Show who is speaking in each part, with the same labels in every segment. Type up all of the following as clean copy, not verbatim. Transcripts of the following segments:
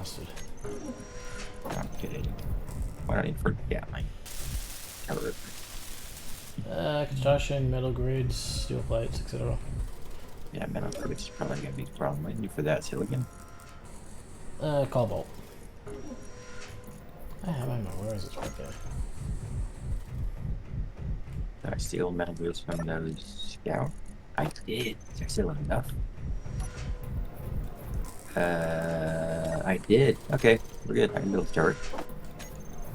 Speaker 1: bastard.
Speaker 2: I'm kidding. What do I need for gatling? Cover.
Speaker 1: Construction, metal grids, steel plates, etc.
Speaker 2: Yeah, metal fruits is probably gonna be a problem. I need for that silicon.
Speaker 1: Cobalt. I don't know, where is it right there?
Speaker 2: Did I steal metal wheels from those scout? I did. I still have enough. I did. Okay, we're good. I can build a turret.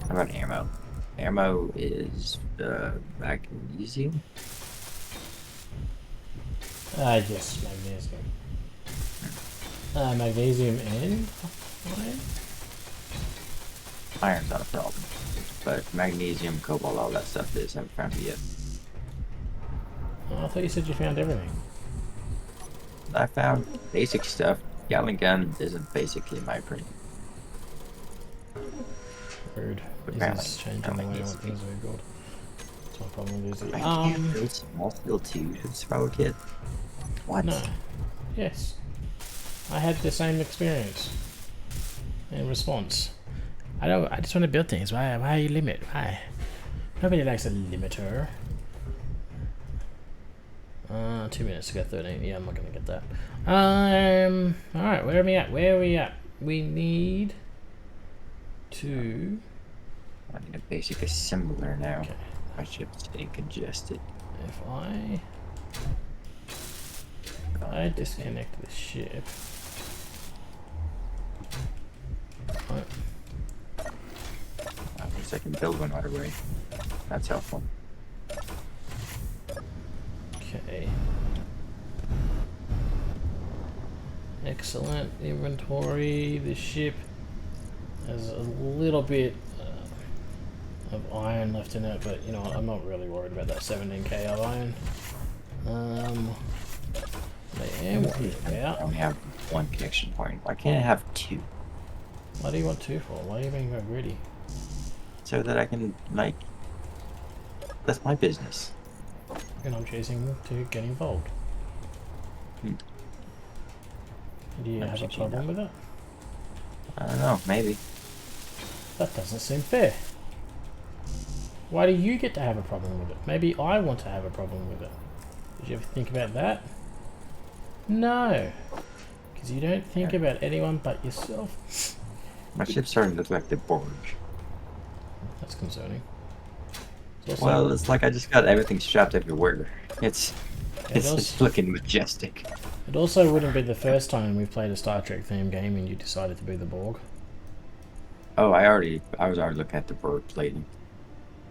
Speaker 2: How about ammo? Ammo is magnesium.
Speaker 1: Yes, magnesium. Magnesium and iron?
Speaker 2: Iron's not a problem, but magnesium, cobalt, all that stuff is. I haven't found it yet.
Speaker 1: Oh, I thought you said you found everything.
Speaker 2: I found basic stuff. Gatling gun isn't basically my opinion.
Speaker 1: Rude.
Speaker 2: But
Speaker 1: This
Speaker 2: apparently,
Speaker 1: is changing the
Speaker 2: apparently
Speaker 1: way I
Speaker 2: needs
Speaker 1: want
Speaker 2: to be.
Speaker 1: things to be built. That's my problem with
Speaker 2: I
Speaker 1: it.
Speaker 2: can't build small steel too to the survival kit. What?
Speaker 1: No. Yes. I had the same experience. In response. I just want to build things. Why you limit? Why? Nobody likes a limiter. 2 minutes to go 13. Yeah, I'm not gonna get that. Alright, where are we at? Where are we at? We need to...
Speaker 2: I need a basic assembler now.
Speaker 1: Okay.
Speaker 2: My ship's getting congested.
Speaker 1: If I disconnect the ship... Right.
Speaker 2: At least I can build one right away. That's helpful.
Speaker 1: Okay. Excellent inventory. The ship has a little bit of iron left in it, but you know what, I'm not really worried about that 17k of iron. I am worried
Speaker 2: I
Speaker 1: about...
Speaker 2: only have one connection point. Why can't I have two?
Speaker 1: What do you want two for? Why are you being so greedy?
Speaker 2: So that I can, like... That's my business.
Speaker 1: And I'm choosing to get involved.
Speaker 2: Hmm.
Speaker 1: Do you
Speaker 2: I'm
Speaker 1: have a
Speaker 2: choosing
Speaker 1: problem with it?
Speaker 2: I don't know, maybe.
Speaker 1: That doesn't seem fair. Why do you get to have a problem with it? Maybe I want to have a problem with it. Did you ever think about that? No. Because you don't think about anyone but yourself.
Speaker 2: My ship's starting to look like the Borg.
Speaker 1: That's concerning. It's also,
Speaker 2: Well, it's like I just got everything strapped everywhere. It's
Speaker 1: also,
Speaker 2: just looking majestic.
Speaker 1: it also wouldn't be the first time we've played a Star Trek themed game and you decided to be the Borg.
Speaker 2: Oh, I was already looking at the Borg plating.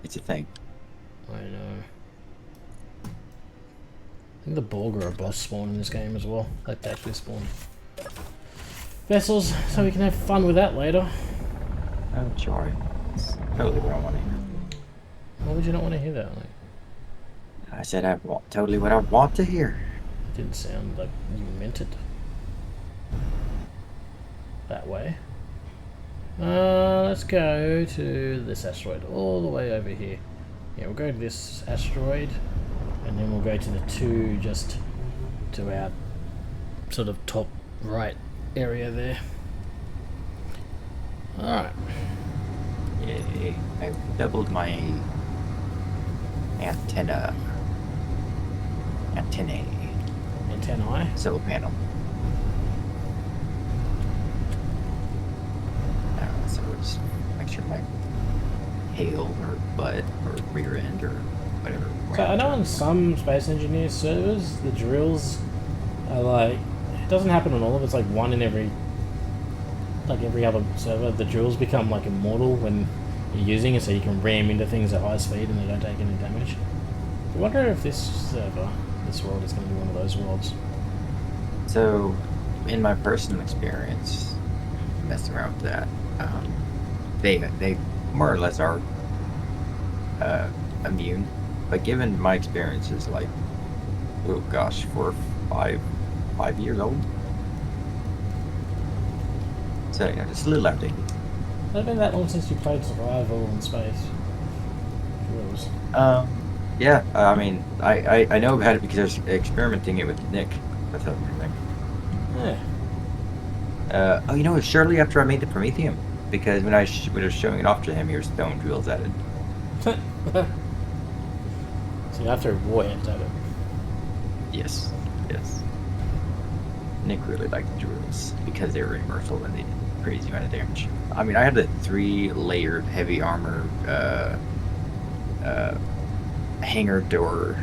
Speaker 2: It's a thing.
Speaker 1: I know. I think the Borg are a boss spawn in this game as well. Like they actually spawn vessels, so we can have fun with that later.
Speaker 2: Oh, sorry. It's totally what I want to hear.
Speaker 1: Why would you not want to hear that? Like,
Speaker 2: I said I want totally what I want to hear.
Speaker 1: it didn't sound like you meant it that way. Let's go to this asteroid all the way over here. Yeah, we'll go to this asteroid, and then we'll go to the two just to our sort of top right area there. Alright.
Speaker 2: Yay. I doubled my antennae.
Speaker 1: Antennae.
Speaker 2: Solar panel. So it's make sure my tail or butt or rear end or whatever.
Speaker 1: So I know on some Space Engineer servers, the drills are like, it doesn't happen on all of it, it's like one in every, like every other server, the drills become like immortal when you're using it, so you can ram into things at high speed and they don't take any damage. I wonder if this server, this world is going to be one of those worlds.
Speaker 2: So, in my personal experience, messing around with that, they more or less are immune. But given my experiences, like, oh gosh, 5 years old. So yeah, just a little outdated.
Speaker 1: Has it been that long since you played survival in space? Drills.
Speaker 2: Yeah, I mean, I know about it because I was experimenting it with Nick. That's everything.
Speaker 1: Yeah.
Speaker 2: Oh, you know, it's shortly after I made the Prometheum, because when when I was showing it off to him, your stone drills added.
Speaker 1: So you have to war ant at it.
Speaker 2: Yes, yes. Nick really liked the drills because they were immortal and they did a crazy amount of damage. I mean, I had a 3-layered heavy armor uh, hangar door.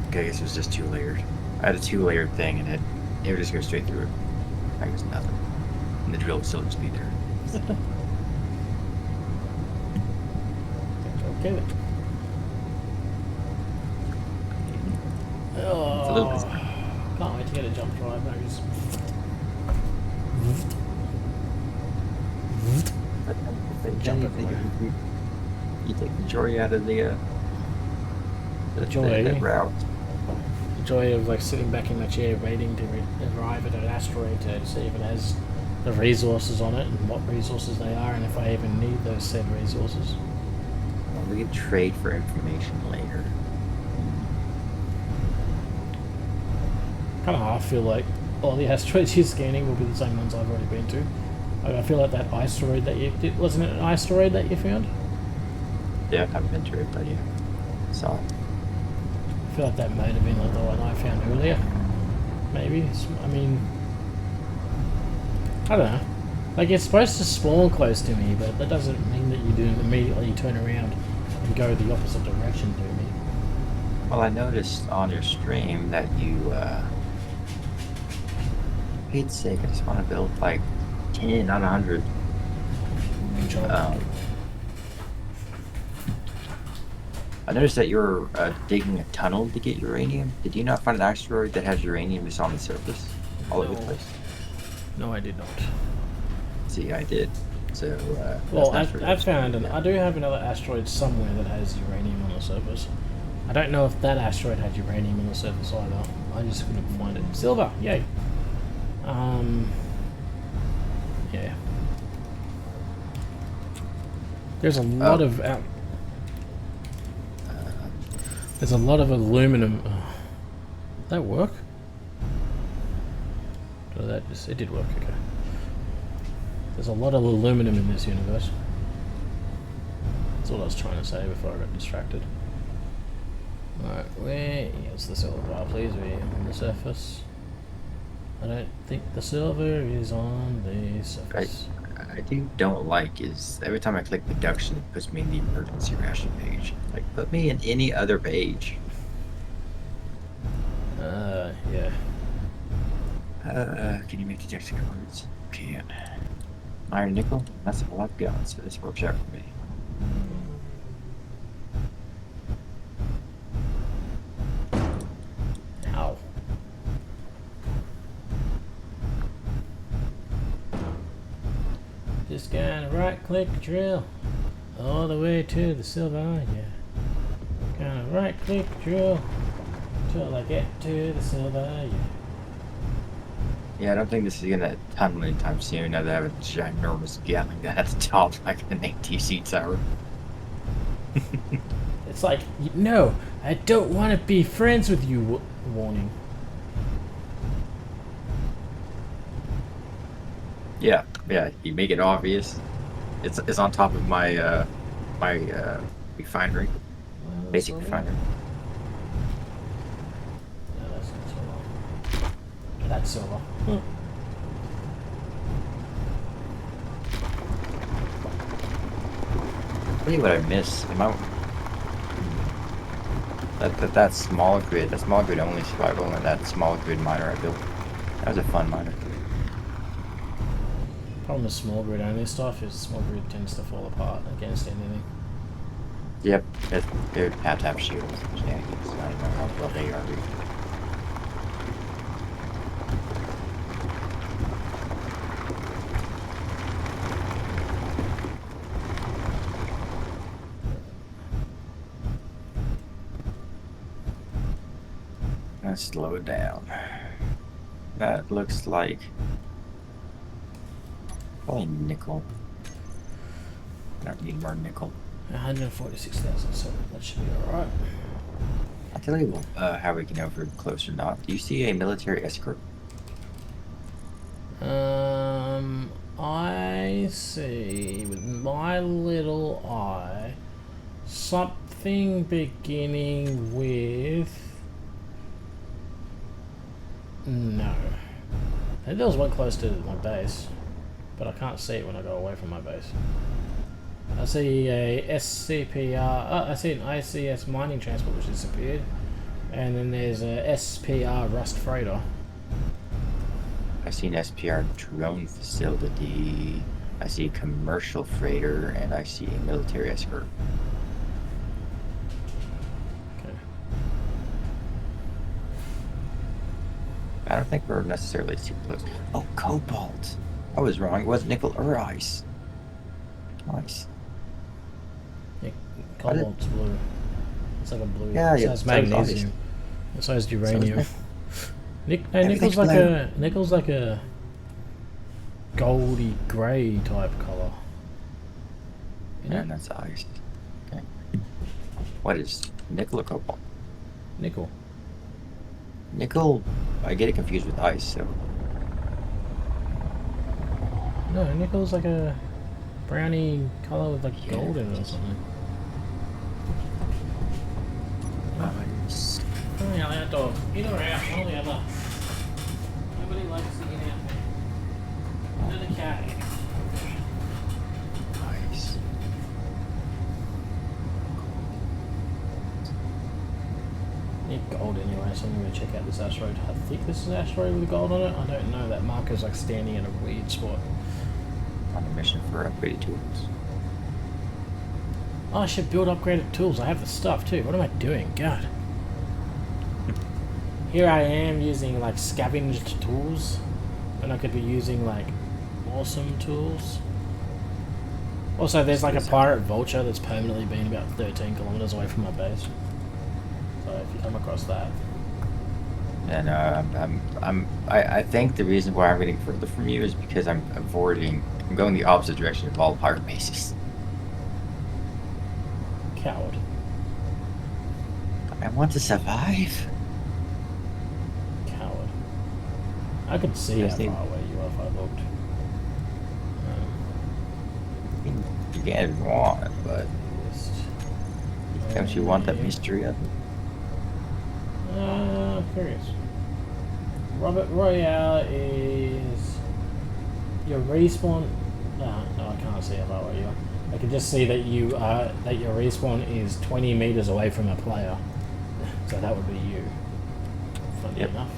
Speaker 2: Okay, I guess it was just 2-layered. I had a 2-layered thing and it would just go straight through it. Like it was nothing. And the drill would still just be there.
Speaker 1: Okay then.
Speaker 2: It's a little bit.
Speaker 1: Can't wait to get a jump drive. I just... Jump everywhere.
Speaker 2: You take the joy out of the
Speaker 1: Joy?
Speaker 2: that route.
Speaker 1: The joy of like sitting back in my chair waiting to arrive at an asteroid to see if it has the resources on it and what resources they are and if I even need those said resources.
Speaker 2: Well, we can trade for information later.
Speaker 1: Kind of half feel like all the asteroids you're scanning will be the same ones I've already been to. Like, I feel like that asteroid that you did, wasn't it an asteroid that you found?
Speaker 2: Yeah, I haven't been to it, but yeah. So
Speaker 1: I feel like that might have been like the one I found earlier. Maybe. I mean, I don't know. Like, it's supposed to spawn close to me, but that doesn't mean that you do immediately turn around and go the opposite direction to me.
Speaker 2: well, I noticed on your stream that you for Pete's sake, I just want to build like 10, not 100.
Speaker 1: Control.
Speaker 2: I noticed that you're digging a tunnel to get uranium. Did you not find an asteroid that has uranium just on the surface? All over the place?
Speaker 1: No, I did not.
Speaker 2: See, I did. So,
Speaker 1: Well,
Speaker 2: that's not
Speaker 1: I found I do have another asteroid somewhere that has uranium on the surface. I don't know if that asteroid had uranium on the surface either. I just couldn't find it. Silver, yay. Yeah. There's a lot of there's a lot of aluminum. Did that work? Or that just it did work. Okay. There's a lot of aluminum in this universe. That's what I was trying to say before I got distracted. Alright, here's the silver bar, please. We're on the surface. I don't think the silver is on the surface.
Speaker 2: I don't like is every time I click production, it puts me in the emergency ration page. Like, put me in any other page.
Speaker 1: Yeah.
Speaker 2: Can you make detection cards? Can't. Iron nickel? That's all I've got, so this works out for me.
Speaker 1: Ow. Just gonna right click drill all the way to the silver, yeah. Gonna right click drill till I get to the silver, yeah.
Speaker 2: Yeah, I don't think this is gonna tunnel anytime soon now that I have a ginormous gatling gun at the top like an ATC tower.
Speaker 1: It's like, no, I don't want to be friends with you, warning.
Speaker 2: Yeah, you make it obvious. It's on top of my refinery. Basic refinery.
Speaker 1: No, that's not silver. That's silver.
Speaker 2: Tell you what I miss. That small grid only survival and that small grid miner I built. That was a fun miner.
Speaker 1: Problem with small grid only stuff is small grid tends to fall apart against anything.
Speaker 2: Yep, they would have to have shields. Yeah, I don't know how well they are. Let's slow it down. That looks like probably nickel. I don't need more nickel.
Speaker 1: 146,000, so that should be alright.
Speaker 2: I'll tell you how we can over close or not. Do you see a military escort?
Speaker 1: see with my little eye something beginning with. No. I think there was one close to my base, but I can't see it when I go away from my base. I see a SCPR. I see an ICS mining transport which disappeared, and then there's a SPR rust freighter.
Speaker 2: I see an SPR drone facility. I see a commercial freighter, and I see a military escort.
Speaker 1: Okay.
Speaker 2: I don't think we're necessarily too close. Oh, cobalt! I was wrong. It wasn't nickel or ice. Nice.
Speaker 1: Yeah, cobalt's blue. It's like a blue.
Speaker 2: Yeah,
Speaker 1: So it's magnesium. So is uranium. Nickel's like a goldy grey type colour.
Speaker 2: Yeah, that's ice. Okay. What is nickel or cobalt?
Speaker 1: Nickel.
Speaker 2: Nickel, I get it confused with ice, so.
Speaker 1: No, nickel's like a brownie colour with like gold in it or something.
Speaker 2: Ice.
Speaker 1: Oh yeah, that dog. In or out, one or the other. Nobody likes to get out there. Another cat.
Speaker 2: Ice.
Speaker 1: Need gold anyway, so I'm going to check out this asteroid. I think this is an asteroid with gold on it. I don't know. That marker's like standing in a weird spot.
Speaker 2: On a mission for upgraded tools.
Speaker 1: Oh, I should build upgraded tools. I have the stuff too. What am I doing? God. Here I am using like scavenged tools when I could be using like awesome tools. Also, there's like a pirate vulture that's permanently been about 13 kilometers away from my base. So if you come across that.
Speaker 2: And I think the reason why I'm getting further from you is because I'm going the opposite direction of all pirate bases.
Speaker 1: Coward.
Speaker 2: I want to survive.
Speaker 1: Coward. I could see how far away you are if I looked.
Speaker 2: You can if you want, but don't you want that mystery of it?
Speaker 1: Curious. Robert Royale is your respawn. No, I can't see how far away you are. I can just see that you are that your respawn is 20 meters away from a player. So that would be you. Funny enough.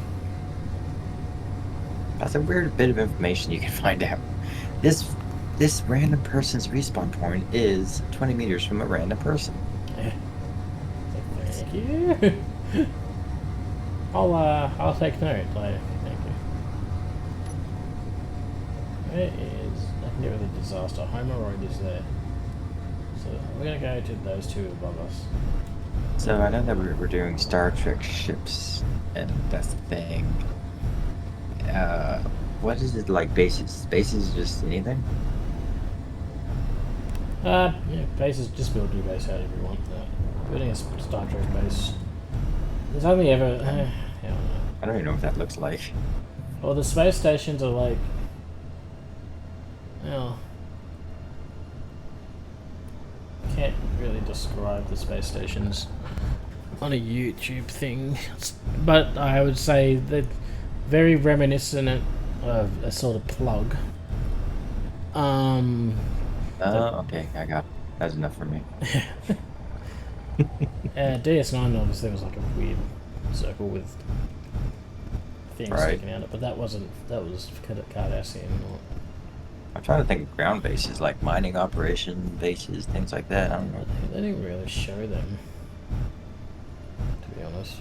Speaker 2: That's a weird bit of information you can find out. This random person's respawn point is 20 meters from a random person.
Speaker 1: Yeah. Thank you. I'll take note later. Thank you. Where is I can get rid of the disaster. Homeroid is there. So we're gonna go to those two above us.
Speaker 2: So I know that we're doing Star Trek ships, and that's the thing. What is it like bases? Bases just anything?
Speaker 1: Yeah, bases, just build your base however you want. Building a Star Trek base. There's only ever...
Speaker 2: I don't even know what that looks like.
Speaker 1: Well, the space stations are like... Well... Can't really describe the space stations on a YouTube thing. But I would say that very reminiscent of a sort of plug.
Speaker 2: Oh, okay, I got it. That's enough for me.
Speaker 1: DS9 obviously was like a weird circle with things sticking out of it, but that was Cardassian.
Speaker 2: I'm trying to think of ground bases, like mining operation bases, things like that. I don't know.
Speaker 1: They didn't really show them, to be honest.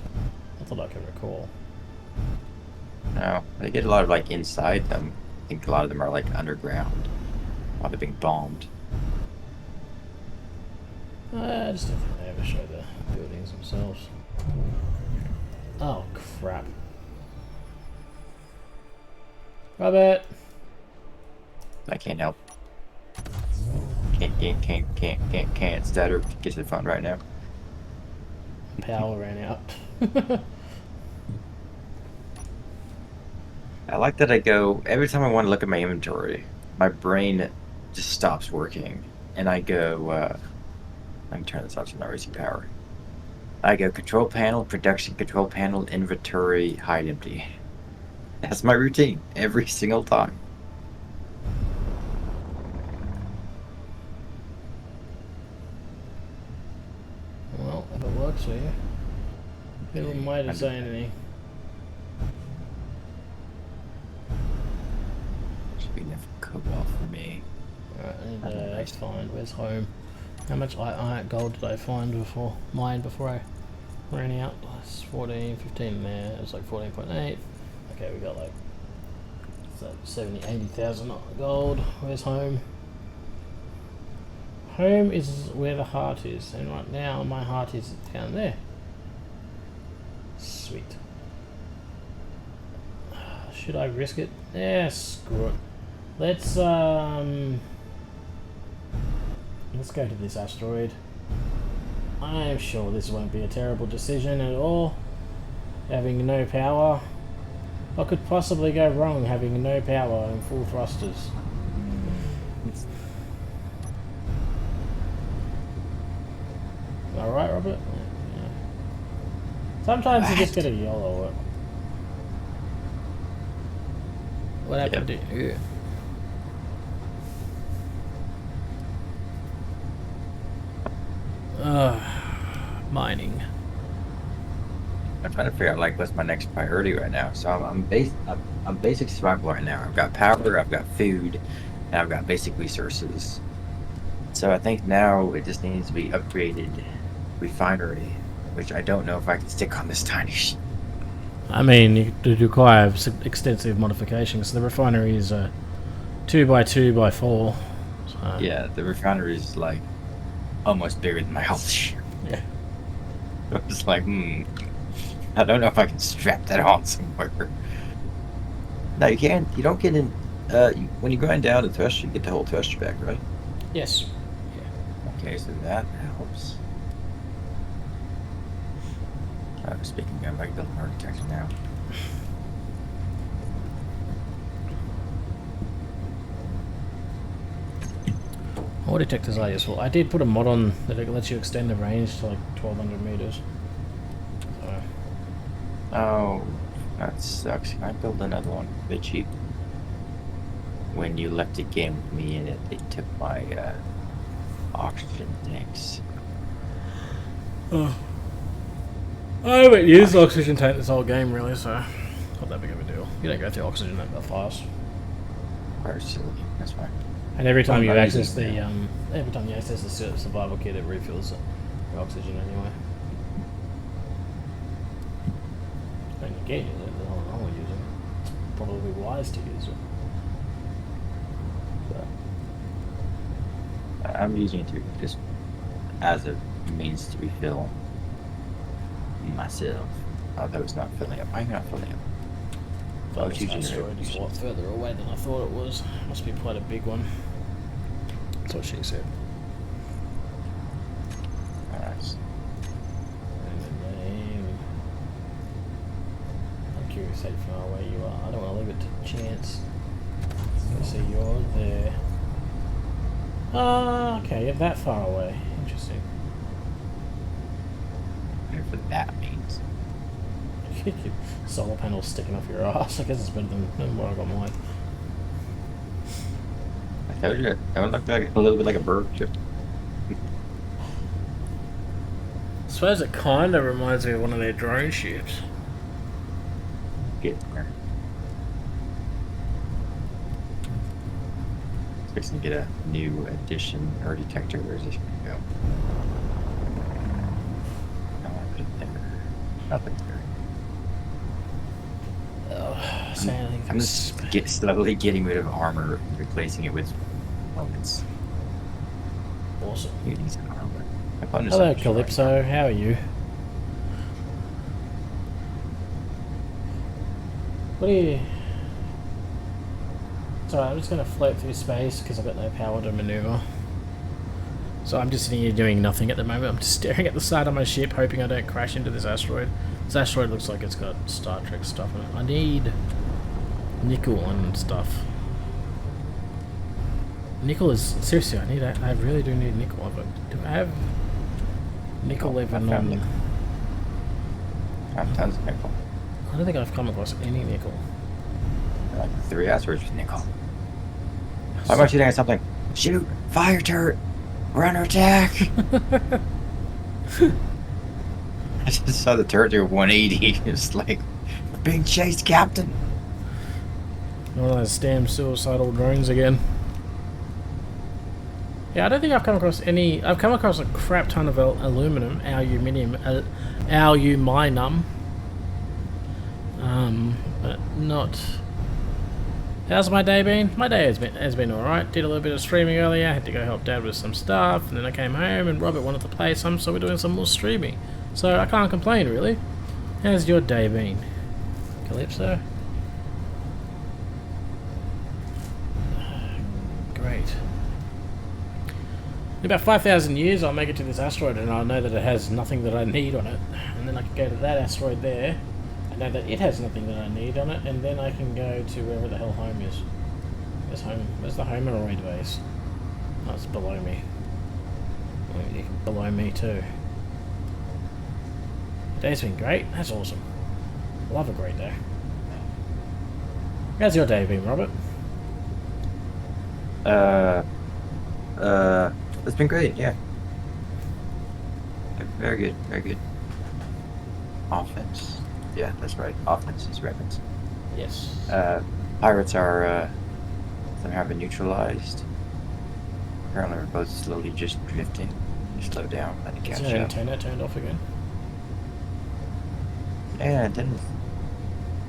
Speaker 1: I thought I could recall.
Speaker 2: No, they get a lot of like inside them. I think a lot of them are like underground while they're being bombed.
Speaker 1: I just don't think they ever show the buildings themselves. Oh crap! Robert,
Speaker 2: I can't help. Can't stutter. Get to the phone right now.
Speaker 1: Power ran out.
Speaker 2: I like that I go every time I want to look at my inventory. My brain just stops working, and I go, let me turn this off so I'm not wasting power. I go control panel, production control panel, inventory, hide empty. That's my routine every single time.
Speaker 1: Well, if it works for you. People might have said anything.
Speaker 2: Should be enough cobalt for me.
Speaker 1: Alright, I need to find where's home. How much gold did I find before mine before I ran out? It's 14, 15 there. It was like 14.8. Okay, we got like 70, 80,000 gold. Where's home? Home is where the heart is, and right now my heart is down there. Sweet. Should I risk it? Yeah, screw it. Let's go to this asteroid. I'm sure this won't be a terrible decision at all. Having no power. What could possibly go wrong having no power and full thrusters? Alright, Robert? Yeah. Sometimes you just get a YOLO it. What happened to you? Mining.
Speaker 2: I'm trying to figure out like what's my next priority right now. So I'm basic survival right now. I've got power, I've got food, and I've got basic resources. So I think now it just needs to be upgraded refinery, which I don't know if I can stick on this tiny ship.
Speaker 1: I mean, you require extensive modifications. The refinery is 2x2x4. So.
Speaker 2: Yeah, the refinery is like almost bigger than my old ship.
Speaker 1: Yeah.
Speaker 2: I was like, I don't know if I can strap that on somewhere. No, you can't. You don't get in. When you grind down the thruster, you get the whole thruster back, right?
Speaker 1: Yes.
Speaker 2: Yeah. Okay, so that helps. Speaking of, I can build an architecture now.
Speaker 1: What detectors are useful? I did put a mod on that lets you extend the range to like 1200 meters. So.
Speaker 2: Oh, that sucks. Can I build another one? A bit cheap. When you left the game with me in it, they took my oxygen tanks.
Speaker 1: Oh. I haven't used oxygen tank this whole game really, so not that big of a deal. You don't go through oxygen that fast.
Speaker 2: That's fine.
Speaker 1: And every time you access the survival kit, it refills the oxygen anyway. And you can use it, there's nothing wrong with using it. It's probably wise to use it.
Speaker 2: But I'm using it to just as a means to refill myself. Although it's not filling up. Why am I not filling up?
Speaker 1: Well, this asteroid is a lot further away than I thought it was. Must be quite a big one. That's what she said.
Speaker 2: Alright.
Speaker 1: I'm curious how far away you are. I don't want to leave it to chance. I see you're there. Okay, you're that far away. Interesting.
Speaker 2: Whatever that means.
Speaker 1: Solar panels sticking off your ass. I guess it's better than what I got mine.
Speaker 2: I told you, that would look like a little bit like a bird ship.
Speaker 1: I suppose it kind of reminds me of one of their drone ships.
Speaker 2: Get there. Fixing to get a new addition or detector. Where's this going to go? I want to put it there. Nothing there. I'm just slowly getting rid of armor, replacing it with moments.
Speaker 1: Awesome.
Speaker 2: You need some armor.
Speaker 1: Hello, Calypso. How are you? What are you... Sorry, I'm just going to float through space because I've got no power to maneuver. So I'm just sitting here doing nothing at the moment. I'm just staring at the side of my ship, hoping I don't crash into this asteroid. This asteroid looks like it's got Star Trek stuff in it. I need nickel and stuff. Nickel is seriously. I really do need nickel. Do I have nickel even
Speaker 2: I found
Speaker 1: on?
Speaker 2: nickel. I have tons of nickel.
Speaker 1: I don't think I've come across any nickel.
Speaker 2: Like 3 asteroids with nickel. How much shooting at something? Shoot! Fire turret! We're under attack! I just saw the turret do 180. It's like, we're being chased, Captain!
Speaker 1: One of those damn suicidal drones again. Yeah, I don't think I've come across any. I've come across a crap ton of aluminum, aluminium, aluminum. But not. How's my day been? My day has been alright. Did a little bit of streaming earlier. Had to go help Dad with some stuff, and then I came home and Robert wanted to play some, so we're doing some more streaming. So I can't complain really. How's your day been, Calypso? Great. In about 5,000 years, I'll make it to this asteroid, and I'll know that it has nothing that I need on it, and then I can go to that asteroid there. I know that it has nothing that I need on it, and then I can go to wherever the hell home is. Where's home? Where's the homenoid base? Oh, it's below me. Oh, below me too. Day's been great. That's awesome. Love a great day. How's your day been, Robert?
Speaker 2: It's been great, yeah. Very good, very good. Offense. Yeah, that's right. Offense is weapons.
Speaker 1: Yes.
Speaker 2: Pirates are somehow been neutralized. Apparently we're both slowly just drifting. Slow down, let it catch
Speaker 1: Is your
Speaker 2: up.
Speaker 1: antenna turned off again?
Speaker 2: Yeah, it didn't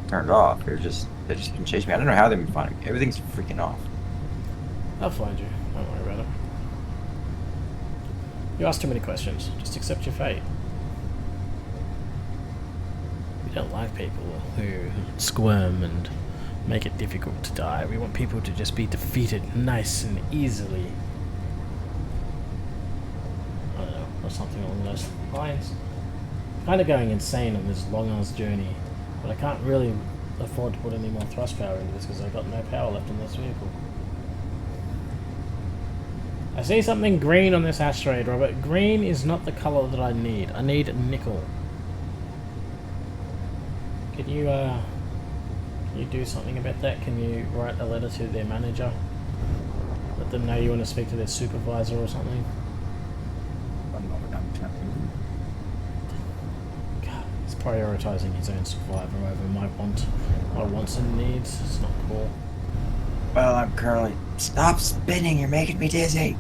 Speaker 2: turn it off. They've just been chasing me. I don't know how they've been finding me. Everything's freaking off.
Speaker 1: I'll find you. Don't worry about it. You ask too many questions. Just accept your fate. We don't like people who squirm and make it difficult to die. We want people to just be defeated nice and easily. I don't know, or something along those lines. Kind of going insane on this long-ass journey, but I can't really afford to put any more thrust power into this because I've got no power left in this vehicle. I see something green on this asteroid, Robert. Green is not the color that I need. I need nickel. Can you do something about that? Can you write a letter to their manager? Let them know you want to speak to their supervisor or something? God, he's prioritising his own survival over my wants and needs. It's not cool.
Speaker 2: Well, I'm currently... Stop spinning, you're making me dizzy.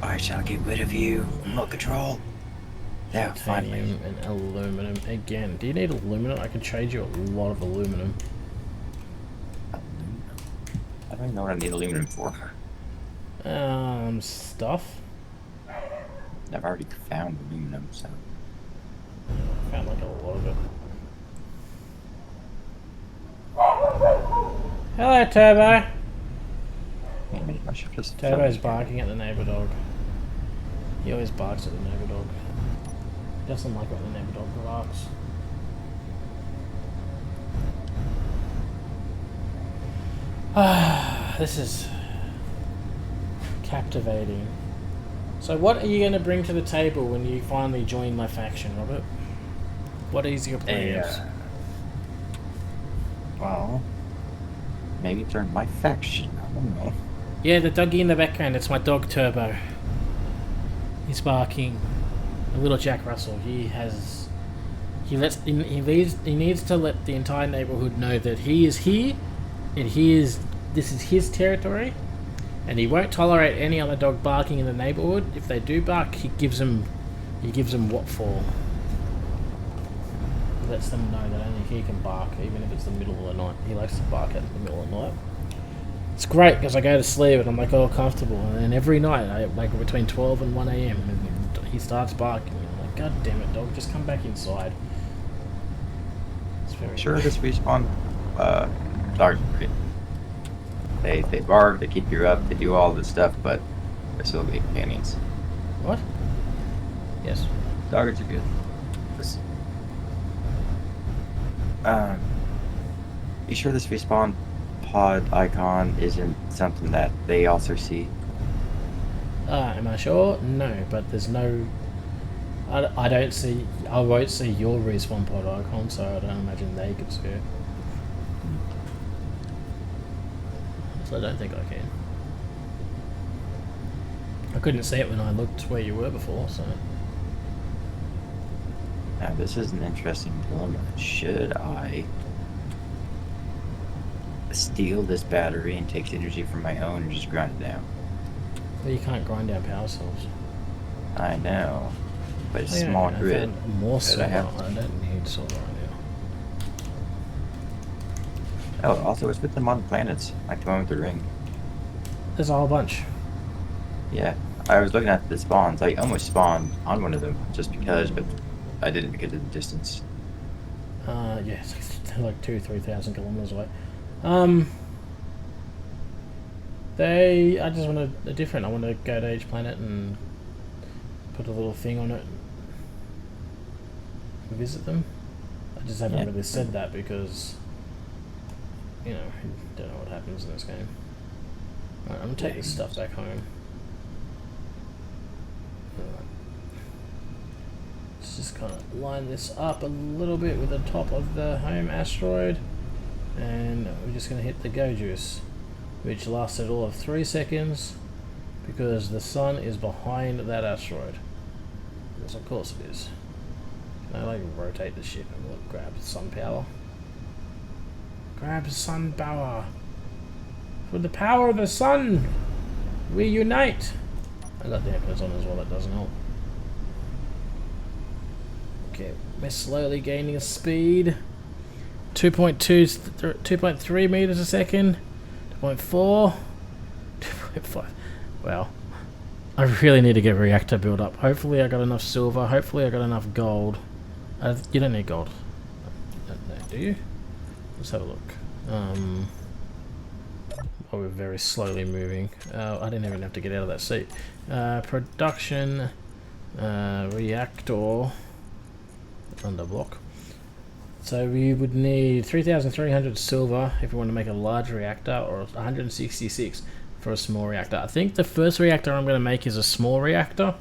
Speaker 2: I shall get rid of you. Remote control. Yeah, finally.
Speaker 1: Titanium and aluminum again. Do you need aluminum? I can trade you a lot of aluminum.
Speaker 2: I don't even know what I need aluminum for.
Speaker 1: Stuff.
Speaker 2: I've already found aluminum, so...
Speaker 1: Found like a lot of it. Hello, Turbo.
Speaker 2: Maybe I should just...
Speaker 1: Turbo's barking at the neighbour dog. He always barks at the neighbour dog. He doesn't like when the neighbour dog barks. This is captivating. So what are you going to bring to the table when you finally join my faction, Robert? What is your plans?
Speaker 2: Well, maybe turn my faction. I don't know.
Speaker 1: Yeah, the doggy in the background, it's my dog Turbo. He's barking. A little Jack Russell. He needs to let the entire neighborhood know that he is here and this is his territory, and he won't tolerate any other dog barking in the neighborhood. If they do bark, he gives them what for. He lets them know that only he can bark, even if it's the middle of the night. He likes to bark at the middle of the night. It's great because I go to sleep and I'm like all comfortable, and then every night, like between 12 and 1 a.m, and he starts barking. And I'm like, God damn it, dog, just come back inside. It's very
Speaker 2: Sure, just respawn. Dogs are great. They bark, they keep you up, they do all this stuff, but they're still good companions.
Speaker 1: What? Yes.
Speaker 2: Doggers are good. Um, you sure this respawn pod icon isn't something that they also see?
Speaker 1: Am I sure? No, but there's no. I don't see. I won't see your respawn pod icon, so I don't imagine they could see it. So I don't think I can. I couldn't see it when I looked where you were before, so.
Speaker 2: Now, this is an interesting dilemma. Should I steal this battery and take energy from my own and just grind it down?
Speaker 1: But you can't grind down power cells.
Speaker 2: I know, but it's
Speaker 1: Oh,
Speaker 2: a
Speaker 1: yeah,
Speaker 2: small
Speaker 1: I
Speaker 2: grid.
Speaker 1: found more silver.
Speaker 2: I
Speaker 1: I
Speaker 2: have-
Speaker 1: don't need silver right now.
Speaker 2: Oh, also, it's with them on planets, like the one with the ring.
Speaker 1: There's a whole bunch.
Speaker 2: Yeah, I was looking at the spawns. I almost spawned on one of them just because, but I didn't because of the distance.
Speaker 1: Yeah, it's like 3,000 kilometers away. I just want a different. I want to go to each planet and put a little thing on it. Visit them. I just haven't really said that because, you know, you don't know what happens in this game. Alright, I'm gonna take this stuff back home. Alright. Let's just kind of line this up a little bit with the top of the home asteroid. And we're just going to hit the go juice, which lasted all of 3 seconds because the sun is behind that asteroid. Yes, of course it is. Can I like rotate the ship and look, grab sun power? Grab sun power! For the power of the sun, we unite! I got dampers on as well, that doesn't help. Okay, we're slowly gaining speed. 2.3 meters a second, 2.4, 2.5. Wow. I really need to get reactor build up. Hopefully I got enough silver. Hopefully I got enough gold. You don't need gold. No, do you? Let's have a look. Oh, we're very slowly moving. I didn't even have to get out of that seat. Production, reactor, under block. So we would need 3,300 silver if we want to make a large reactor, or 166 for a small reactor. I think the first reactor I'm going to make is a small reactor,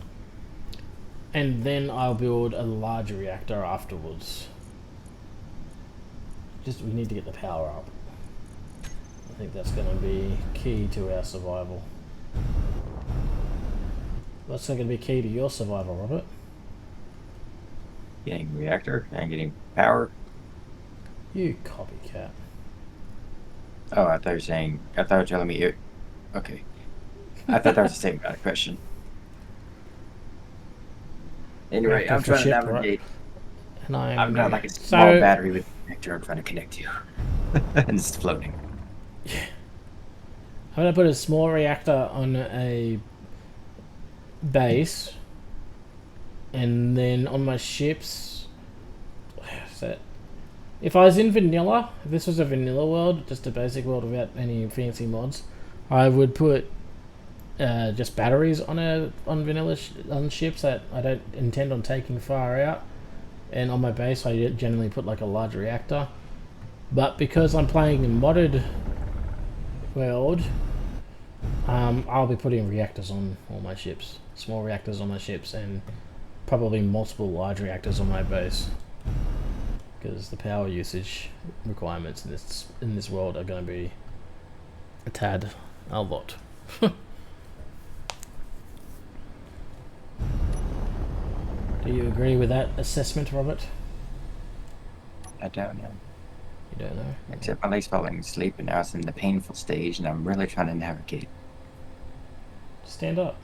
Speaker 1: and then I'll build a larger reactor afterwards. We need to get the power up. I think that's going to be key to our survival. What's going to be key to your survival, Robert?
Speaker 2: Getting reactor and getting power.
Speaker 1: You copycat.
Speaker 2: Oh, I thought you were telling me it. Okay. I thought that was the same kind of question. Anyway, I'm trying to navigate.
Speaker 1: Right? And
Speaker 2: I'm not like a small battery with a connector I'm trying to connect to. And it's floating.
Speaker 1: Yeah. I'm going to put a small reactor on a base, and then on my ships. If I was in vanilla, if this was a vanilla world, just a basic world without any fancy mods, I would put just batteries on vanilla on ships that I don't intend on taking far out, and on my base I generally put like a large reactor. But because I'm playing in modded world, I'll be putting reactors on all my ships, small reactors on my ships, and probably multiple large reactors on my base. Because the power usage requirements in this world are going to be a lot. Do you agree with that assessment, Robert?
Speaker 2: I don't know.
Speaker 1: You don't know?
Speaker 2: Except my leg's falling asleep and now it's in the painful stage and I'm really trying to navigate.
Speaker 1: Stand up.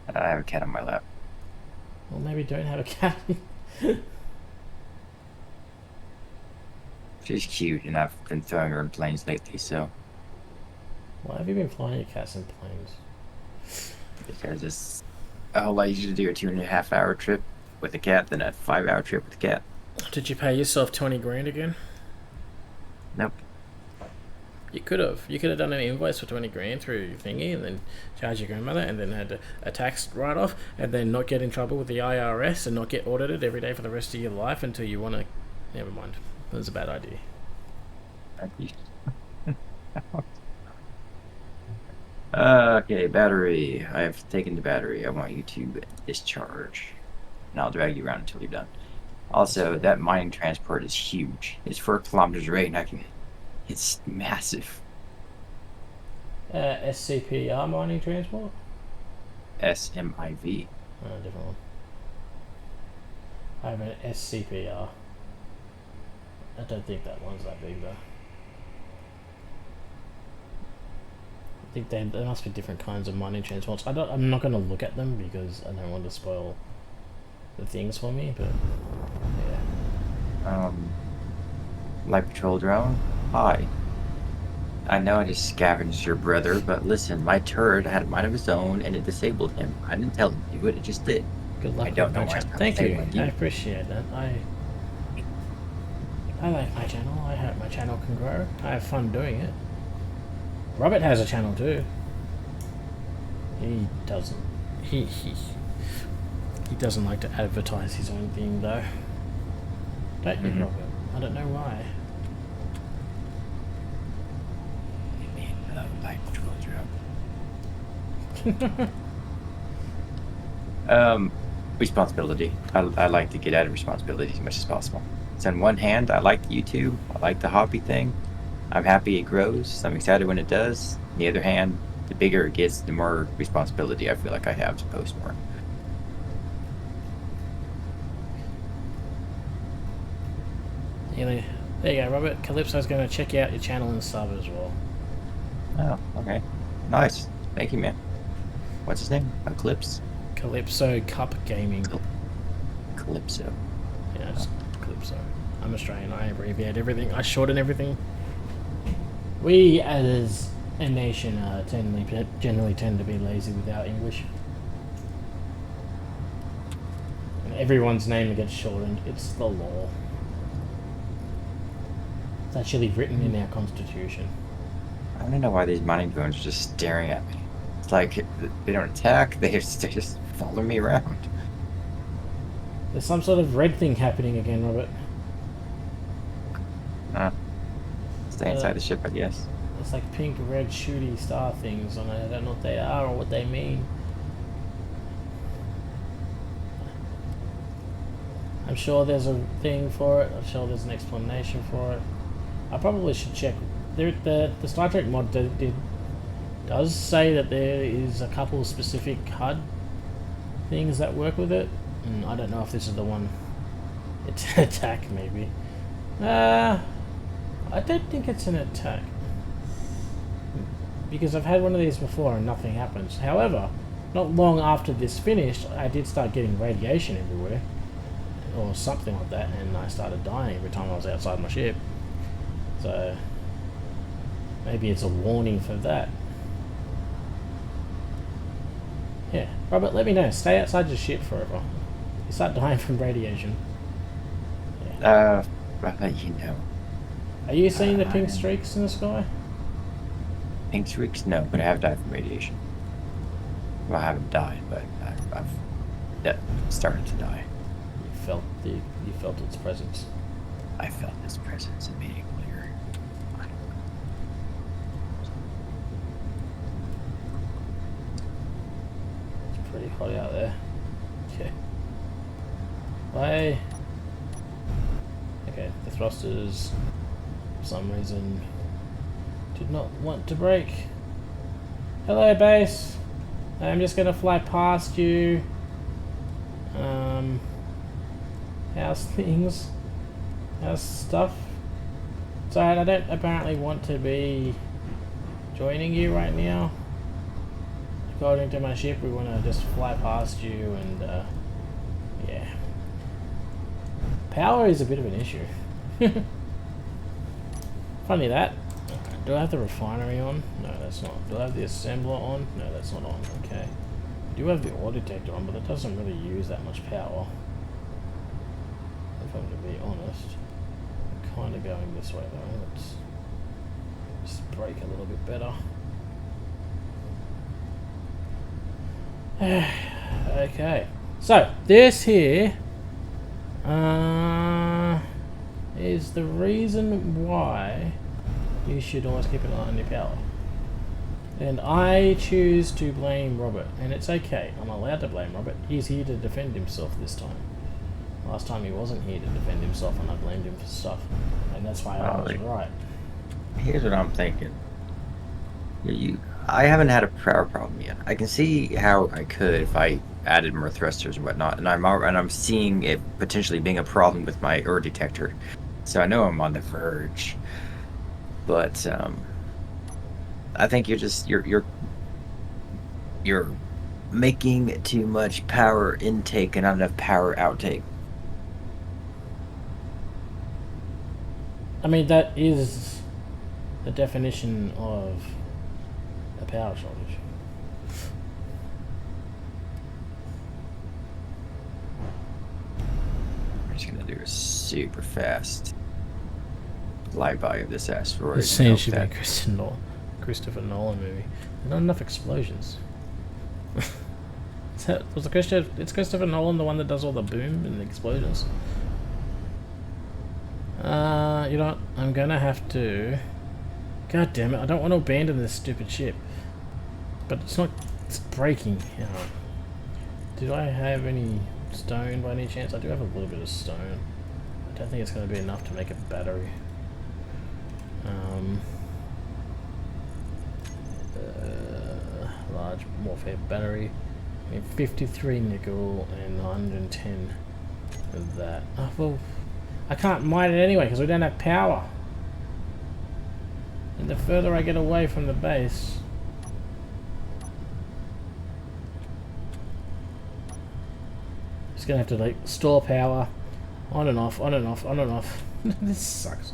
Speaker 2: I have a cat on my lap.
Speaker 1: Well, maybe don't have a cat.
Speaker 2: She's cute, and I've been throwing her in planes lately, so.
Speaker 1: Why have you been flying your cats in planes?
Speaker 2: Because it's a whole lot easier to do a 2.5-hour trip with a cat than a 5-hour trip with a cat.
Speaker 1: Did you pay yourself 20 grand again?
Speaker 2: Nope.
Speaker 1: You could have. You could have done an invoice for 20 grand through your thingy and then charge your grandmother and then had a tax write-off and then not get in trouble with the IRS and not get audited every day for the rest of your life until you want to. Never mind. It was a bad idea.
Speaker 2: Okay, battery. I have taken the battery. I want you to discharge, and I'll drag you around until you're done. Also, that mining transport is huge. It's 4 kilometers away, and it's massive.
Speaker 1: SCPR mining transport?
Speaker 2: SMIV.
Speaker 1: Oh, different one. I have an SCPR. I don't think that one's that big though. I think there must be different kinds of mining transports. I'm not going to look at them because I don't want to spoil the things for me, but yeah.
Speaker 2: Light patrol drone. Hi. I know I just scavenged your brother, but listen, my turret had a mind of its own and it disabled him. I didn't tell him to do it, it just did.
Speaker 1: Good luck
Speaker 2: I don't
Speaker 1: with
Speaker 2: know
Speaker 1: my
Speaker 2: why.
Speaker 1: channel. Thank you. I appreciate that. I like my channel. I hope my channel can grow. I have fun doing it. Robert has a channel too. He doesn't. He doesn't like to advertise his own thing though. Don't you, Robert? I don't know why.
Speaker 2: Light patrol drone. Responsibility. I like to get out of responsibility as much as possible. So on one hand, I like YouTube. I like the hobby thing. I'm happy it grows. I'm excited when it does. On the other hand, the bigger it gets, the more responsibility I feel like I have to post more.
Speaker 1: There you go, Robert. Calypso's going to check out your channel and sub as well.
Speaker 2: Oh, okay. Nice. Thank you, man. What's his name? Eclipse?
Speaker 1: Calypso Cup Gaming.
Speaker 2: Calypso.
Speaker 1: Yeah, it's Calypso. I'm Australian. I abbreviate everything. I shorten everything. We, as a nation, generally tend to be lazy with our English. And everyone's name gets shortened. It's the law. It's actually written in our constitution.
Speaker 2: I don't know why these mining drones are just staring at me. It's like they don't attack, they just follow me around.
Speaker 1: There's some sort of red thing happening again, Robert.
Speaker 2: Stay inside the ship, I guess.
Speaker 1: It's like pink, red, shooty star things on it. I don't know what they are or what they mean. I'm sure there's a thing for it. I'm sure there's an explanation for it. I probably should check. The Star Trek mod does say that there is a couple of specific HUD things that work with it. And I don't know if this is the one. It's an attack, maybe. I don't think it's an attack. Because I've had one of these before and nothing happens. However, not long after this finished, I did start getting radiation everywhere. Or something like that, and I started dying every time I was outside my ship. So maybe it's a warning for that. Yeah, Robert, let me know. Stay outside your ship forever. You start dying from radiation.
Speaker 2: Yeah. I'll let you know.
Speaker 1: Are you seeing the pink streaks in the sky?
Speaker 2: Pink streaks? No, but I have died from radiation. Well, I haven't died, but I've started to die.
Speaker 1: You felt its presence.
Speaker 2: I felt its presence and made it clear.
Speaker 1: It's pretty hot out there. Okay. Bye. Okay, the thrusters, for some reason, did not want to break. Hello, base. I'm just gonna fly past you. How's things? How's stuff? Sorry, I don't apparently want to be joining you right now. According to my ship, we want to just fly past you and, yeah. Power is a bit of an issue. Funny that. Okay. Do I have the refinery on? No, that's not. Do I have the assembler on? No, that's not on. Okay. I do have the ore detector on, but it doesn't really use that much power. If I'm to be honest. I'm kind of going this way though. Let's just brake a little bit better. Okay. So, this here is is the reason why you should always keep an eye on your power. And I choose to blame Robert, and it's okay. I'm allowed to blame Robert. He's here to defend himself this time. Last time he wasn't here to defend himself, and I blamed him for stuff, and that's why I was right.
Speaker 2: Here's what I'm thinking. I haven't had a power problem yet. I can see how I could if I added more thrusters and whatnot, and I'm seeing it potentially being a problem with my ur detector. So I know I'm on the verge, but I think you're making too much power intake and not enough power outtake.
Speaker 1: I mean, that is the definition of a power shortage.
Speaker 2: I'm just gonna do a super fast flyby of this asteroid.
Speaker 1: This scene should be a Christopher Nolan movie. There's not enough explosions. It's Christopher Nolan the one that does all the boom and the explosions? You know what? I'm gonna have to... God damn it, I don't want to abandon this stupid ship. But it's not... It's breaking. You know. Did I have any stone by any chance? I do have a little bit of stone. I don't think it's going to be enough to make a battery. Large warfare battery. I mean, 53 nickel and 110 of that. Oh, well, I can't mine it anyway because we don't have power. And the further I get away from the base, just gonna have to like store power on and off, on and off, on and off. This sucks.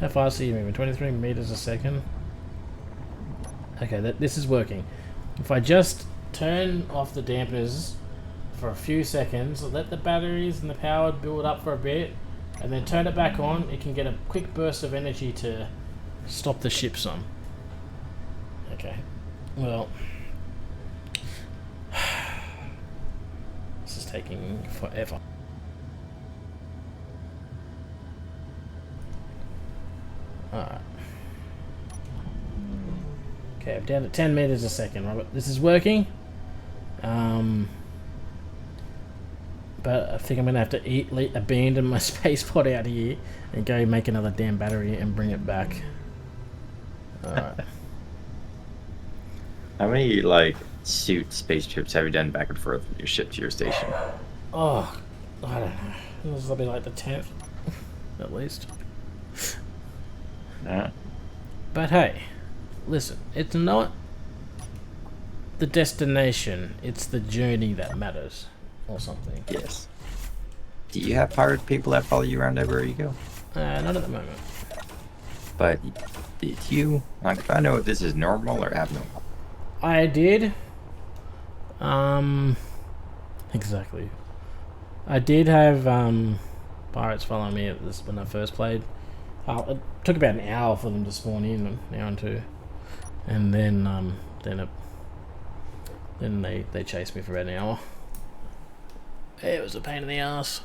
Speaker 1: How fast are you moving? 23 meters a second. Okay, this is working. If I just turn off the dampeners for a few seconds, let the batteries and the power build up for a bit, and then turn it back on, it can get a quick burst of energy to stop the ship some. Okay, well, this is taking forever. Alright. Okay, I'm down to 10 meters a second, Robert. This is working. But I think I'm going to have to abandon my space pod out here and go make another damn battery and bring it back. Alright.
Speaker 2: How many, like, suit space trips have you done back and forth from your ship to your station?
Speaker 1: Oh, I don't know. This will be like the 10th, at least.
Speaker 2: Yeah.
Speaker 1: But hey, listen, it's not the destination, it's the journey that matters. Or something.
Speaker 2: Yes. Do you have pirate people that follow you around everywhere you go?
Speaker 1: Not at the moment.
Speaker 2: But did you? Like, if I know if this is normal or abnormal.
Speaker 1: I did. Exactly. I did have pirates following me at this when I first played. It took about an hour for them to spawn in, an hour and two, and then they chased me for about an hour. It was a pain in the ass.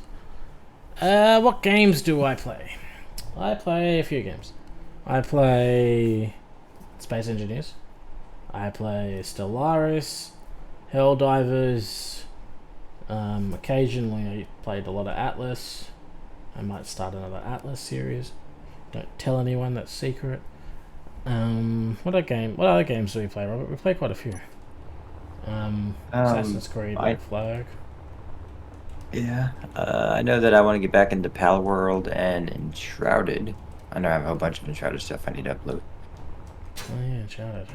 Speaker 1: What games do I play? I play a few games. I play Space Engineers. I play Stellaris, Helldivers. Occasionally I played a lot of Atlas. I might start another Atlas series. Don't tell anyone, that's secret. What other games do we play, Robert? We play quite a few. Assassin's Creed, Black Flag.
Speaker 2: Yeah, I know that I want to get back into Pal World and Enshrouded. I know I have a whole bunch of Enshrouded stuff I need to upload.
Speaker 1: Oh yeah, Enshrouded.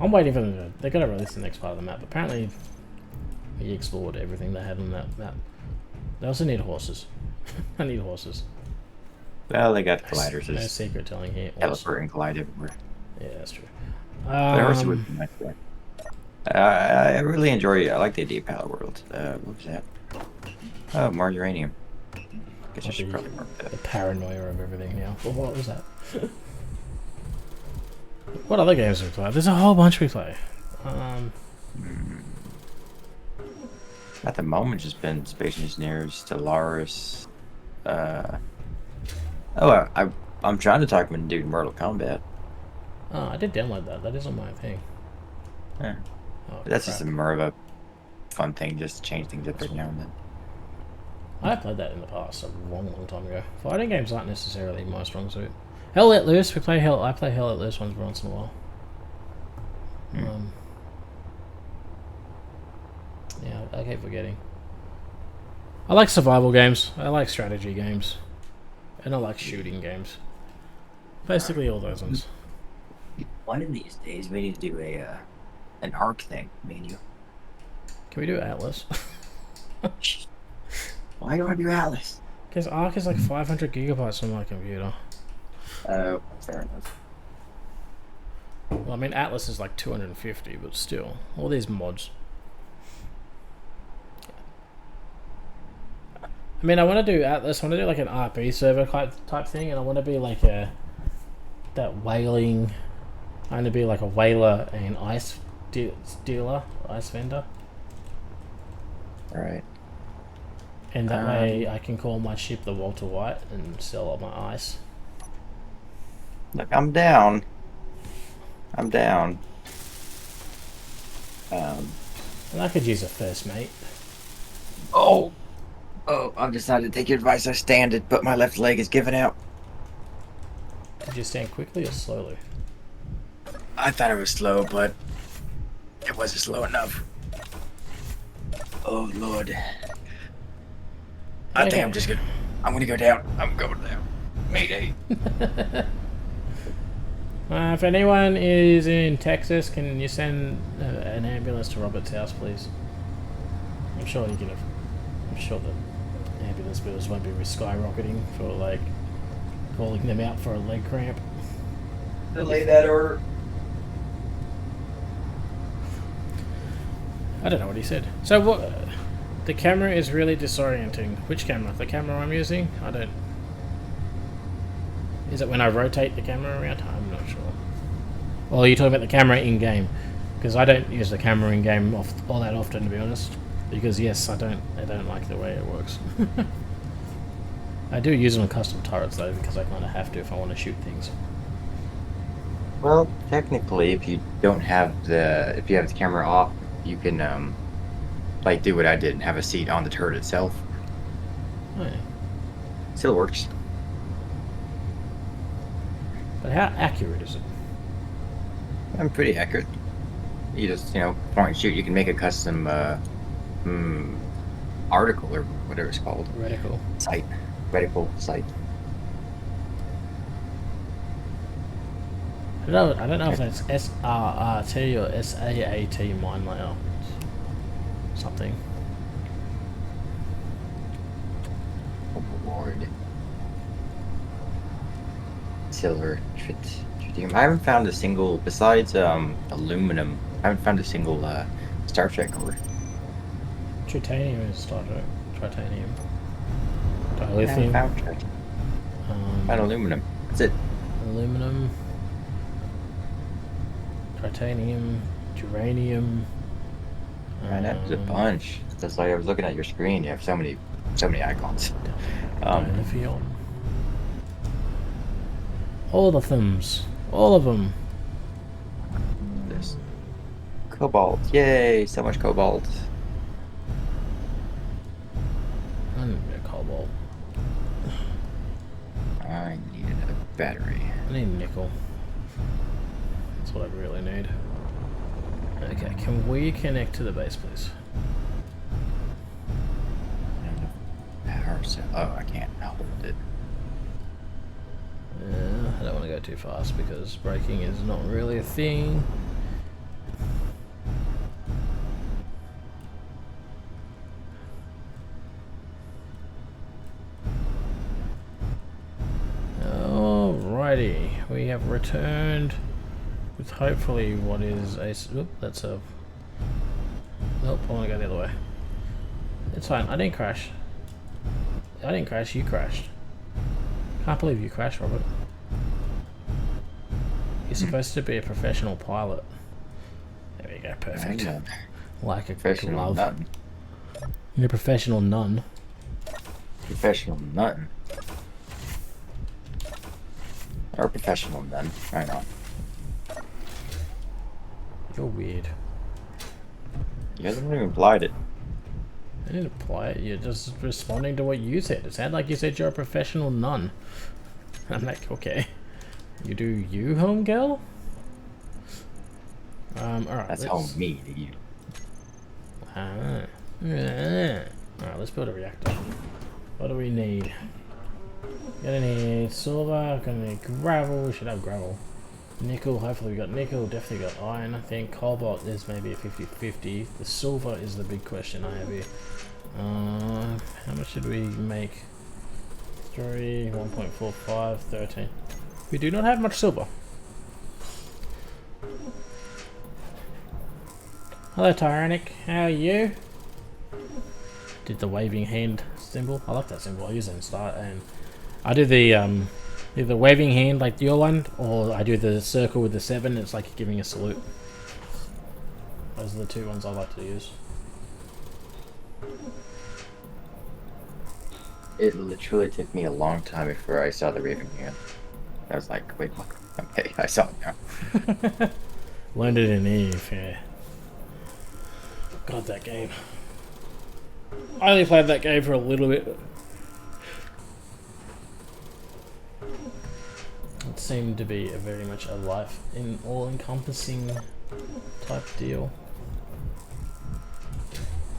Speaker 1: I'm waiting for them they're going to release the next part of the map. Apparently, we explored everything they had on that map. They also need horses. I need horses.
Speaker 2: Well, they got colliders.
Speaker 1: No secret telling here.
Speaker 2: Teleport and collide everywhere.
Speaker 1: Yeah, that's true.
Speaker 2: But horses would be nice. I really enjoy it. I like the idea of Pal World. What was that? Oh, more uranium. Guess I should probably mark that.
Speaker 1: The paranoia of everything now. Well, what was that? What other games do we play? There's a whole bunch we play.
Speaker 2: At the moment, just been Space Engineers, Stellaris. Uh, I'm trying to talk to dude Mortal Kombat.
Speaker 1: Oh, I did download that. That isn't my thing.
Speaker 2: Yeah.
Speaker 1: Oh,
Speaker 2: That's
Speaker 1: crap.
Speaker 2: just more of a fun thing, just to change things up every now and then.
Speaker 1: I played that in the past, a long, long time ago. Fighting games aren't necessarily my strong suit. Hell Let Loose. I play Hell Let Loose once in a while. Yeah, I keep forgetting. I like survival games. I like strategy games, and I like shooting games. Basically, all those ones.
Speaker 2: One of these days, we need to do an arc thing, me and you.
Speaker 1: Can we do Atlas?
Speaker 2: Why do I do Atlas?
Speaker 1: Because Arc is like 500 gigabytes on my computer.
Speaker 2: Oh, fair enough.
Speaker 1: Well, I mean, Atlas is like 250, but still. All these mods. I mean, I want to do Atlas. I want to do like an RP server type thing, and I want to be like that whaling. I want to be like a whaler and ice dealer, ice vendor.
Speaker 2: Right.
Speaker 1: And that way I can call my ship the Walter White and sell all my ice.
Speaker 2: Look, I'm down. I'm down.
Speaker 1: And I could use a first mate.
Speaker 2: Oh, I've decided to take your advice. I stand it, but my left leg is giving out.
Speaker 1: Did you stand quickly or slowly?
Speaker 2: I thought it was slow, but it wasn't slow enough. Oh, Lord. I think I'm gonna go down. I'm going down. Mayday.
Speaker 1: If anyone is in Texas, can you send an ambulance to Robert's house, please? I'm sure you can. I'm sure the ambulance bills won't be skyrocketing for like calling them out for a leg cramp.
Speaker 2: Delay that order.
Speaker 1: I don't know what he said. So what? The camera is really disorienting. Which camera? The camera I'm using? I don't. Is it when I rotate the camera around? I'm not sure. Well, are you talking about the camera in game? Because I don't use the camera in game all that often, to be honest. Because yes, I don't like the way it works. I do use it on custom turrets though, because I kind of have to if I want to shoot things.
Speaker 2: Well, technically, if you have the camera off, you can like do what I did and have a seat on the turret itself.
Speaker 1: Oh yeah.
Speaker 2: Still works.
Speaker 1: But how accurate is it?
Speaker 2: I'm pretty accurate. You just point and shoot. You can make a custom article or whatever it's called.
Speaker 1: Reticle.
Speaker 2: Site. Reticle site.
Speaker 1: I don't know if that's SRRT or SAAT mine layout. Something.
Speaker 2: Award. Silver. Tritium. I haven't found a single, besides aluminum, I haven't found a single Star Trek ore.
Speaker 1: Tritanium is Star Trek. Tritanium.
Speaker 2: I
Speaker 1: Dilithium.
Speaker 2: haven't found found aluminum. That's it.
Speaker 1: Aluminum. Titanium. Uranium.
Speaker 2: There's a bunch. That's like I was looking at your screen. You have so many icons.
Speaker 1: Dilithium. All of them. All of them.
Speaker 2: This cobalt. Yay! So much cobalt.
Speaker 1: I need a cobalt.
Speaker 2: I need a battery.
Speaker 1: I need nickel. That's what I really need. Okay, can we connect to the base, please?
Speaker 2: Power cell. Oh, I can't hold it.
Speaker 1: I don't want to go too fast because braking is not really a thing. Alrighty, we have returned with hopefully what is a. Oop, that's a. Nope, I want to go the other way. It's fine. I didn't crash. I didn't crash. You crashed. Can't believe you crashed, Robert. You're supposed to be a professional pilot. There we go. Perfect. Like a
Speaker 2: Professional
Speaker 1: glove.
Speaker 2: none.
Speaker 1: You're a professional nun.
Speaker 2: Professional nun. Or professional nun. Right on.
Speaker 1: You're weird.
Speaker 2: You haven't even applied it.
Speaker 1: I didn't apply it. You're just responding to what you said. It sounded like you said you're a professional nun. I'm like, okay. You do you, home girl? Alright.
Speaker 2: That's home me to you.
Speaker 1: Alright, let's build a reactor. What do we need? Gonna need silver, gonna need gravel. We should have gravel. Nickel, hopefully we got nickel. Definitely got iron, I think. Cobalt is maybe a 50-50. The silver is the big question I have here. How much did we make? 3, 1.45, 13. We do not have much silver. Hello, Tyrannic. How are you? Did the waving hand symbol. I like that symbol. I use it in start, and I do the waving hand like your one, or I do the circle with the 7. It's like giving a salute. Those are the two ones I like to use.
Speaker 2: It literally took me a long time before I saw the waving hand. I was like, wait, what? Okay, I saw it now.
Speaker 1: Learned it in Eve, yeah. God, that game. I only played that game for a little bit. It seemed to be a very much a life in all-encompassing type deal.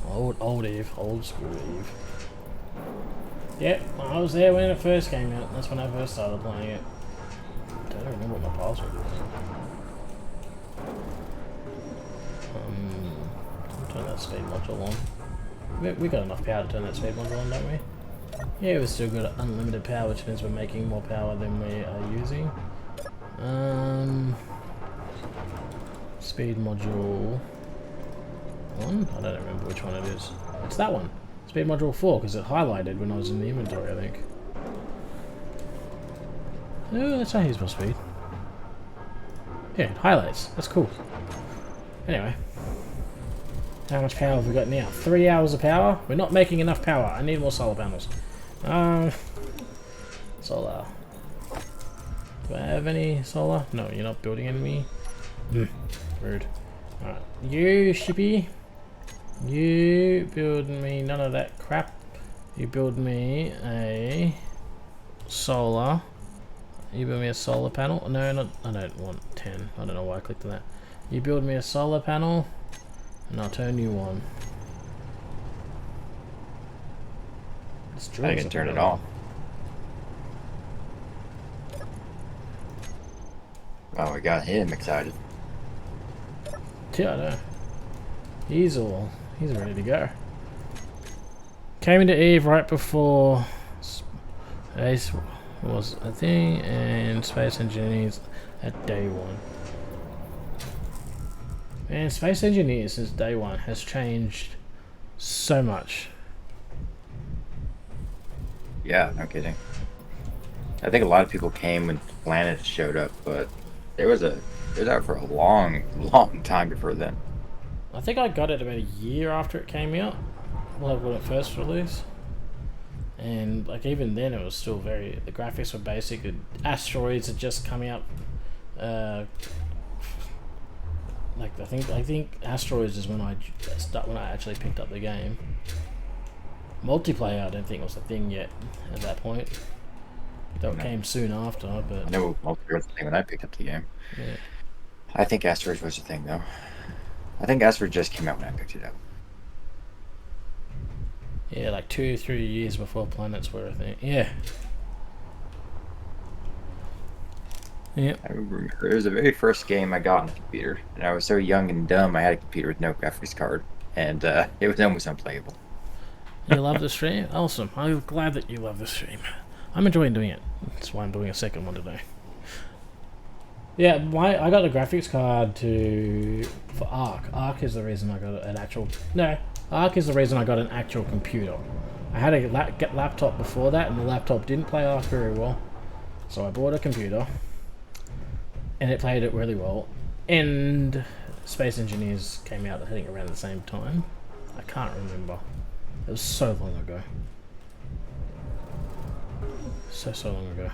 Speaker 1: Old Eve, old school Eve. Yep, I was there when it first came out. That's when I first started playing it. I don't remember what my password is. Turn that speed module on. We got enough power to turn that speed module on, don't we? Yeah, we've still got unlimited power, which means we're making more power than we are using. Speed module 1? I don't remember which one it is. It's that one. Speed module 4, because it highlighted when I was in the inventory, I think. No, that's not usable speed. Yeah, it highlights. That's cool. Anyway. How much power have we got now? 3 hours of power? We're not making enough power. I need more solar panels. Solar. Do I have any solar? No, you're not building any. Rude. Alright. You, shippy. You build me none of that crap. You build me a solar. You build me a solar panel. No, not. I don't want 10. I don't know why I clicked on that. You build me a solar panel, and I'll turn you on.
Speaker 2: I can turn it off. Wow, we got him excited.
Speaker 1: Yeah, I know. He's ready to go. Came into Eve right before Space was a thing, and Space Engineers at day 1. And Space Engineers since day 1 has changed so much.
Speaker 2: Yeah, no kidding. I think a lot of people came when Planet showed up, but it was out for a long, long time before then.
Speaker 1: I think I got it about a year after it came out, like when it first released. And like even then, it was still very. The graphics were basic. Asteroids had just come out. Like I think Asteroids is when I actually picked up the game. Multiplayer, I don't think was a thing yet at that point. That came soon after, but
Speaker 2: I know multiplayer was a thing when I picked up the game.
Speaker 1: yeah.
Speaker 2: I think Asteroids was a thing though. I think Asteroids just came out when I picked it up.
Speaker 1: Yeah, like 2-3 years before planets were a thing. Yeah. Yeah.
Speaker 2: I remember it was the very first game I got on a computer, and I was so young and dumb. I had a computer with no graphics card, and it was almost unplayable.
Speaker 1: You love the stream? Awesome. I'm glad that you love the stream. I'm enjoying doing it. That's why I'm doing a second one today. Yeah, I got a graphics card for Arc. Arc is the reason I got an actual. No, Arc is the reason I got an actual computer. I had a laptop before that, and the laptop didn't play Arc very well, so I bought a computer, and it played it really well. And Space Engineers came out, I think, around the same time. I can't remember. It was so long ago. So long ago.